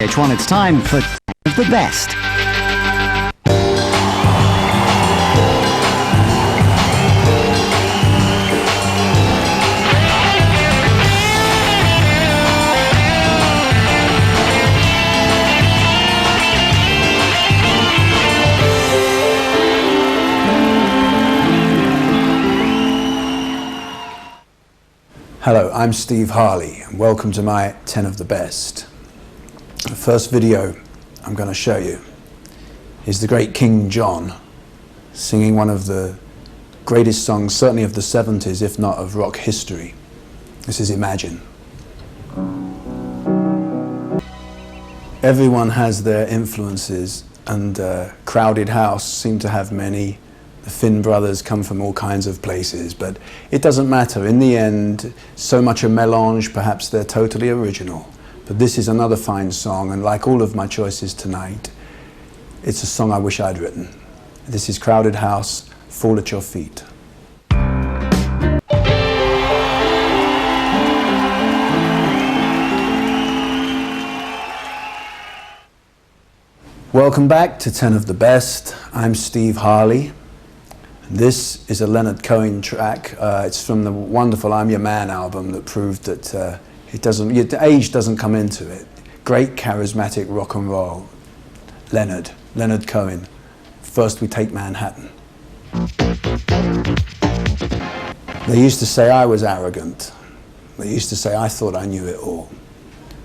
VH1, it's time for the best. Hello, I'm Steve Harley and welcome to my 10 of the best. The first video I'm going to show you is the great King John singing one of the greatest songs, certainly of the 70s, if not of rock history. This is Imagine. Everyone has their influences, and Crowded House seemed to have many. The Finn brothers come from all kinds of places, but it doesn't matter. In the end, so much a melange, perhaps they're totally original. But this is another fine song, and like all of my choices tonight, it's a song I wish I'd written. This is Crowded House, Fall at Your Feet. Welcome back to 10 of the Best. I'm Steve Harley. This is a Leonard Cohen track. It's from the wonderful I'm Your Man album that proved that age doesn't come into it. Great charismatic rock and roll. Leonard Cohen. First We Take Manhattan. They used to say I was arrogant. They used to say I thought I knew it all.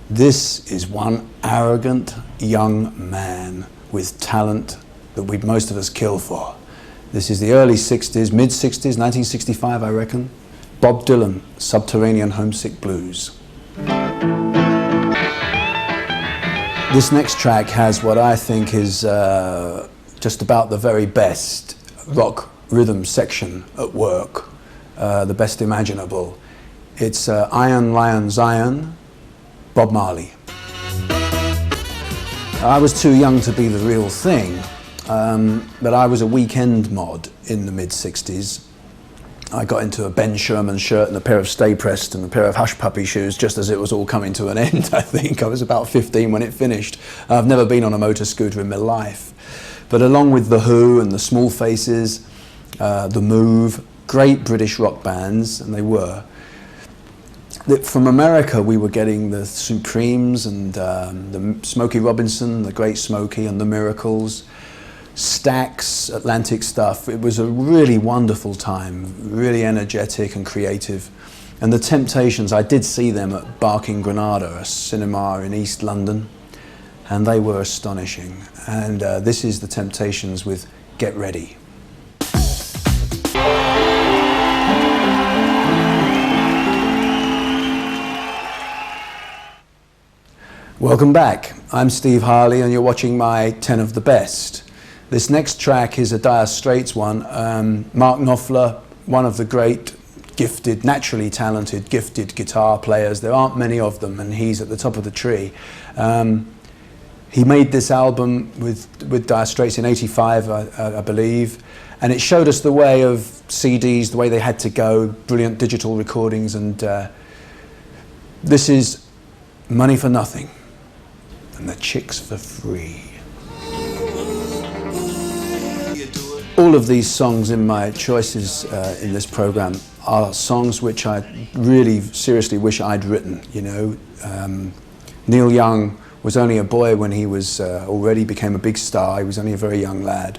This is one arrogant young man with talent that most of us kill for. This is the early 60s, mid-60s, 1965 I reckon. Bob Dylan, Subterranean Homesick Blues. This next track has what I think is just about the very best rock rhythm section at work, the best imaginable. It's Iron Lion Zion, Bob Marley. I was too young to be the real thing. But I was a weekend mod in the mid-60s. I got into a Ben Sherman shirt and a pair of Stay Pressed and a pair of Hush Puppy shoes just as it was all coming to an end, I think. I was about 15 when it finished. I've never been on a motor scooter in my life. But along with The Who and the Small Faces, The Move, great British rock bands, and they were. From America we were getting the Supremes and the Smokey Robinson, the Great Smokey and the Miracles. Stax, Atlantic stuff. It was a really wonderful time, really energetic and creative. And the Temptations, I did see them at Barking Granada, a cinema in East London, and they were astonishing. And this is the Temptations with Get Ready. Welcome back. I'm Steve Harley and you're watching my 10 of the Best. This next track is a Dire Straits one. Mark Knopfler, one of the great, gifted, naturally talented, gifted guitar players. There aren't many of them, and he's at the top of the tree. He made this album with Dire Straits in '85, I believe, and it showed us the way of CDs, the way they had to go, brilliant digital recordings, and this is Money for Nothing, and the Chicks for Free. All of these songs in my choices in this program are songs which I really seriously wish I'd written, you know. Neil Young was only a boy when he was already became a big star. He was only a very young lad.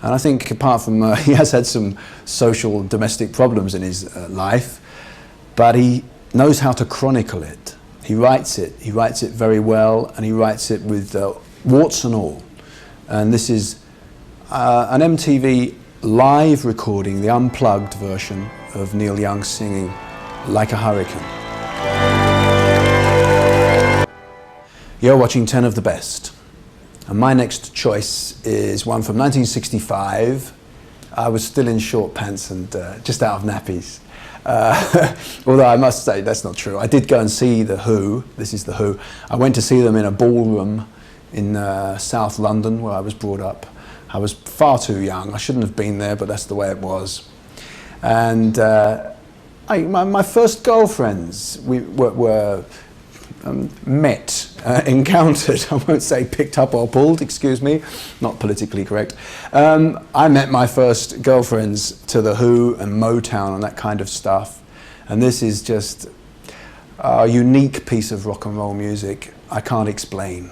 And I think apart from, he has had some social and domestic problems in his life, but he knows how to chronicle it. He writes it very well, and he writes it with warts and all. And this is an MTV live recording, the unplugged version of Neil Young singing Like a Hurricane. You're watching 10 of the Best. And my next choice is one from 1965. I was still in short pants and just out of nappies. Although I must say that's not true. I did go and see The Who. This is The Who. I went to see them in a ballroom in South London where I was brought up. I was far too young. I shouldn't have been there, but that's the way it was. And my first girlfriends were encountered, I won't say picked up or pulled, excuse me, not politically correct. I met my first girlfriends to The Who and Motown and that kind of stuff. And this is just a unique piece of rock and roll music I can't explain.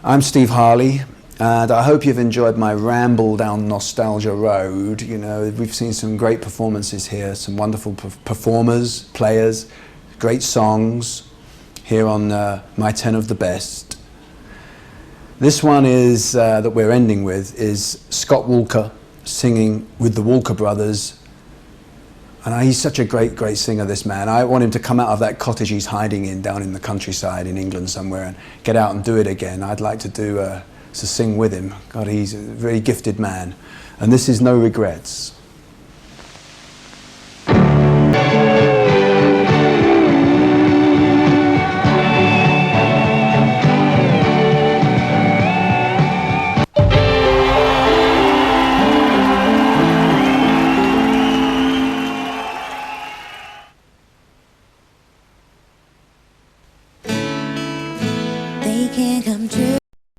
I'm Steve Harley, and I hope you've enjoyed my ramble down nostalgia road. You know, we've seen some great performances here, some wonderful performers, players, great songs here on my 10 of the best. This one is, that we're ending with, is Scott Walker singing with the Walker Brothers. And he's such a great, great singer, this man. I want him to come out of that cottage he's hiding in down in the countryside in England somewhere and get out and do it again. I'd like to sing with him. God, he's a very gifted man. And this is No Regrets. They can't